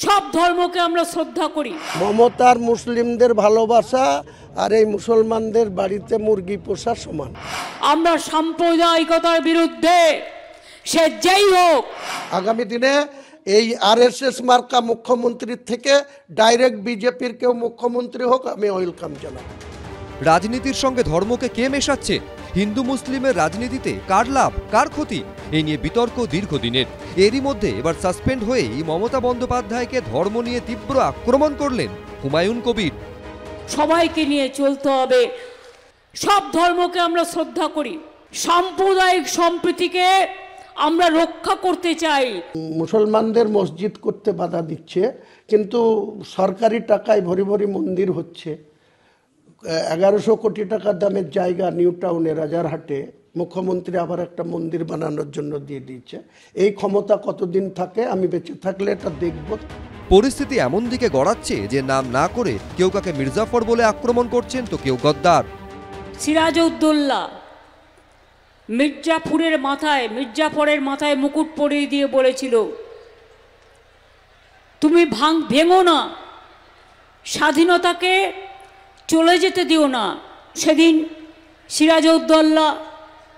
সব ধর্মকে আমরা শ্রদ্ধা করি। মমতার মুসলিমদের ভালোবাসা আর এই মুসলমানদের বাড়িতে মুরগি পোষা সমান। আমরা সাম্প্রদায়িকতার বিরুদ্ধে, সে যেই হোক। আগামী দিনে এই আরএসএস মার্কা মুখ্যমন্ত্রীর থেকে ডাইরেক্ট বিজেপির কেউ মুখ্যমন্ত্রী হোক, আমি ওয়েলকাম জানাবো। রাজনীতির সঙ্গে ধর্মকে কে মেশাচ্ছে? হিন্দু মুসলিমের রাজনীতিতে কার লাভ কার ক্ষতি, এই নিয়ে বিতর্ক দীর্ঘদিনের। এরই মধ্যে এবার সাসপেন্ড হয়েই মমতা বন্দ্যোপাধ্যায়কে ধর্ম নিয়ে তীব্র আক্রমণ করলেন হুমায়ুন কবির। সবাইকে নিয়ে চলতে হবে, সব ধর্মকে আমরা শ্রদ্ধা করি, সাম্প্রদায়িক সম্প্রীতিকে আমরা রক্ষা করতে চাই। মুসলমানদের মসজিদ করতে বাধা দিচ্ছে, কিন্তু সরকারি টাকায় ভরি ভরি মন্দির হচ্ছে। 1100 কোটি টাকা দামের জায়গা নিউ টাউনে রাজারহাটে মুখ্যমন্ত্রী আবার একটা মন্দির বানানোর জন্য দিয়ে দিয়েছে। এই ক্ষমতা কতদিন থাকে, আমি বেঁচে থাকলে এটা দেখব। পরিস্থিতি এমন দিকে গড়াচ্ছে যে নাম না করে কেউ কাকে মির্জাফর বলে আক্রমণ করছেন, তো কেউ গদ্দার। সিরাজউদ্দৌলা মির্জাফরের মাথায় মুকুট পরিয়ে দিয়ে বলেছিল, তুমি ভেঙো না, স্বাধীনতাকে চলে যেতে দিও না। সেদিন সিরাজউদ্দৌলা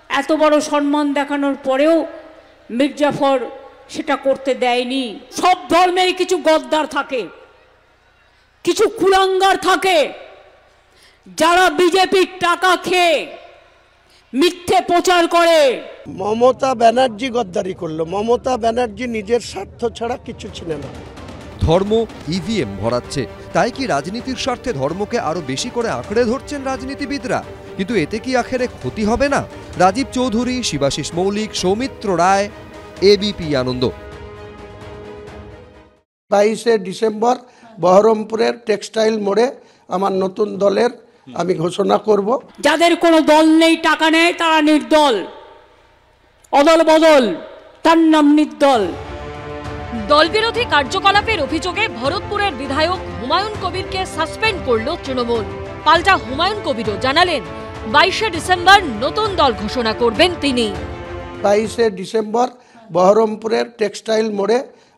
এত বড় সম্মান দেখানোর পরেও মির্জাফর সেটা করতে দেয়নি। সব ধর্মেই কিছু গদ্দার থাকে, কিছু কুলাঙ্গার থাকে, যারা বিজেপির টাকা খেয়ে মিথ্যে প্রচার করে। মমতা ব্যানার্জি গদ্দারি করলো। মমতা ব্যানার্জি নিজের স্বার্থ ছাড়া কিছু ছিল না। ধর্ম ইভিএম ভরাচ্ছে, তাই কি রাজনীতির স্বার্থে ধর্মকে আরো বেশি করে আঁকড়ে ধরছেন রাজনীতিবিদরা? কিন্তু এতে কি আখেরে ক্ষতি হবে না? রাজীব চৌধুরী, শিবাশিস মৌলিক, সৌমিত্র রায়, এবিপি আনন্দ। 22শে ডিসেম্বর বহরমপুরের টেক্সটাইল মোড়ে আমার নতুন দলের আমি ঘোষণা করব। যাদের কোনো দল নেই, টাকা নেয়, তারা নির্দল, অদল বদল, তার নাম নির্দল। দলবিরোধী কার্যকলাপের অভিযোগে ভরতপুরের বিধায়ক হুমায়ুন কবিরকে সাসপেন্ড করল তৃণমূল। পাল্টা হুমায়ুন কবিরও জানালেন 22শে ডিসেম্বর নতুন দল ঘোষণা করবেন তিনি। 22শে ডিসেম্বর বহরমপুরের টেক্সটাইল মোড়ে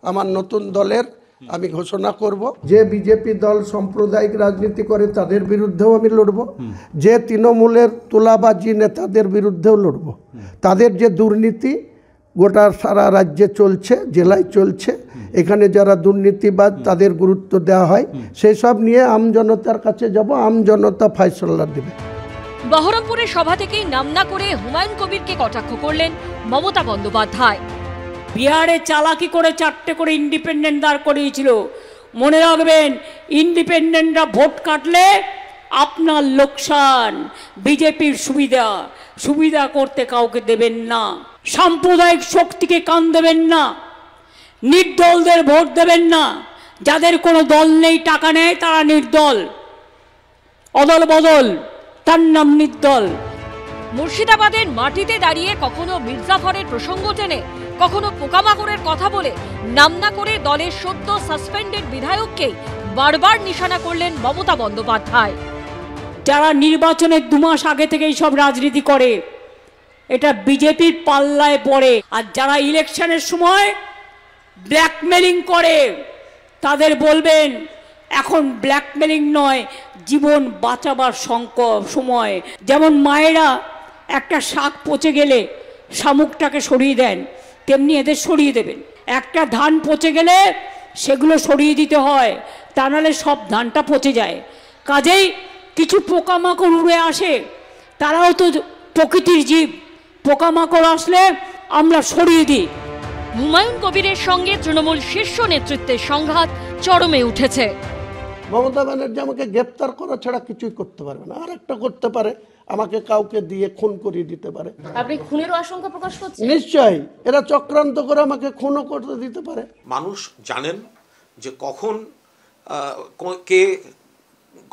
আমার নতুন দলের আমি ঘোষণা করব। যে বিজেপি দল সাম্প্রদায়িক রাজনীতি করে তাদের বিরুদ্ধেও আমি লড়ব, যে তৃণমূলের তোলাবাজি নেতাদের বিরুদ্ধেও লড়ব। তাদের যে দুর্নীতি গোটা সারা রাজ্যে চলছে, জেলায় চলছে, এখানে যারা দুর্নীতিবাদ তাদের গুরুত্ব দেওয়া হয়, সেই সব নিয়ে আমজনতার কাছে যাব, আমজনতা ফয়সালা দেবে। বহরমপুরের সভা থেকেই নাম না করে হুমায়ুন কবিরকে কটাক্ষ করলেন মমতা বন্দ্যোপাধ্যায়। বিহারে চালাকি করে 4টে করে ইন্ডিপেন্ডেন্ট দাঁড় করিয়েছিল। মনে রাখবেন, ইন্ডিপেন্ডেন্টরা ভোট কাটলে আপনার লোকসান। বিজেপির সুবিধা করতে কাউকে দেবেন না, সাম্প্রদায়িক শক্তিকে কান দেবেন না, নির্দলদের ভোট দেবেন না। যাদের কোনো দল নেই, টাকা নেয়, তারা নির্দল, অদল বদল, তার নাম নির্দল। মুর্শিদাবাদের মাটিতে দাঁড়িয়ে কখনো মির্জাফরের প্রসঙ্গ টেনে, কখনো পোকামাকড়ের কথা বলে নাম না করে দলের সদ্য সাসপেন্ডেড বিধায়ককেই বারবার নিশানা করলেন মমতা বন্দ্যোপাধ্যায়। যারা নির্বাচনের 2 মাস আগে থেকেই সব রাজনীতি করে, এটা বিজেপির পাল্লায় পড়ে। আর যারা ইলেকশনের সময় ব্ল্যাকমেলিং করে, তাদের বলবেন এখন ব্ল্যাকমেলিং নয়, জীবন বাঁচাবার সময়। যেমন মায়েরা একটা শাক পচে গেলে শামুকটাকে সরিয়ে দেন, তেমনি এদের সরিয়ে দেবেন। একটা ধান পচে গেলে সেগুলো সরিয়ে দিতে হয়, তা নাহলে সব ধানটা পচে যায়। কাজেই কিছু পোকামাকড় উড়ে আসে, তারাও তো প্রকৃতির জীব, পোকামাকড় আসলে আমরা সরিয়ে দিই। হুমায়ুন কবিরের সঙ্গে তৃণমূল শীর্ষ নেতৃত্বের সংঘাত চরমে উঠেছে। মমতা ব্যানার্জি আমাকে গ্রেপ্তার করা ছাড়া কিছুই করতে পারবে না। আর একটা করতে পারে, আমাকে কাউকে দিয়ে খুন করিয়ে দিতে পারে। আপনি খুনেরও আশঙ্কা প্রকাশ করছেন? নিশ্চয়ই, এরা চক্রান্ত করে আমাকে খুনও করতে দিতে পারে। মানুষ জানেন যে কখন কে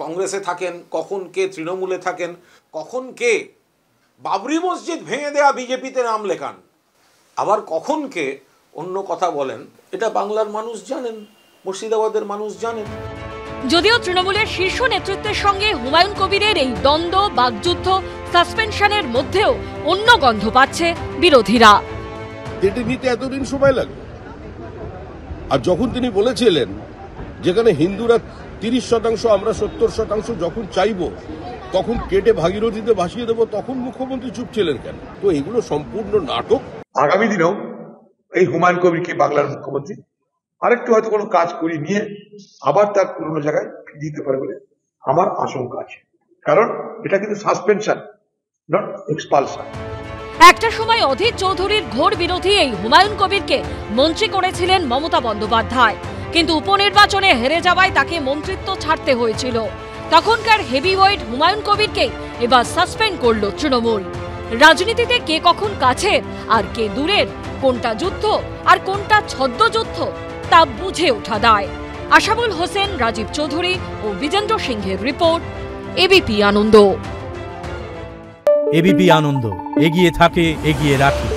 কংগ্রেসে থাকেন, কখন কে তৃণমূলে থাকেন, কখন কে বাবরি মসজিদ ভেঙে দেয়া বিজেপিতে নাম লেখান, আবার কখন কে অন্য কথা বলেন। এটা বাংলার মানুষ জানেন, মুর্শিদাবাদের মানুষ জানেন। যদিও তৃণমূলের শীর্ষ নেতৃত্বের সঙ্গে হুমায়ুন কবিরের এই দ্বন্দ্ব, বাকযুদ্ধ, সাসপেনশনের মধ্যেও অন্য গন্ধ পাচ্ছে বিরোধীরা। যেটি নিতে এতদিন সময় লাগবে, আর যখন তিনি বলেছিলেন যেখানে হিন্দুরা 30% আমরা 70% যখন চাইব তখন কেটে ভাগীরথীতে ভাসিয়ে দেব, তখন মুখ্যমন্ত্রী চুপ ছিলেন কেন? তো এগুলো সম্পূর্ণ নাটক। আগামী দিনেও এই হুমায়ুন কবিরকে বাংলার মুখ্যমন্ত্রী আরেকটু হয়তো কোনো কাজ করিয়ে নিয়ে আবার তার পুরনো জায়গায় ফিরিয়ে দিতে পারে বলে আমার আশঙ্কা আছে, কারণ এটা কিন্তু সাসপেনশন, নট এক্সপালশন। একটা সময় অধীর চৌধুরীর ঘোর বিরোধী এই হুমায়ুন কবিরকে মন্ত্রী করেছিলেন মমতা বন্দ্যোপাধ্যায়, কিন্তু উপনির্বাচনে হেরে যাওয়ায় তাকে মন্ত্রিত্ব ছাড়তে হয়েছিল। তখনকার হেভিওয়েট হুমায়ুন কবিরকে এবার সাসপেন্ড করল তৃণমূল। রাজনীতিতে কে কখন কাছের আর কে দূরের, কোনটা যুদ্ধ আর কোনটা ছদ্মযুদ্ধ, তা বুঝে ওঠা দায়। আশাবুল হোসেন, রাজীব চৌধুরী ও বিজেন্দ্র সিংহের রিপোর্ট, এবিপি আনন্দ। এবিপি আনন্দ, এগিয়ে থাকে, এগিয়ে রাখে।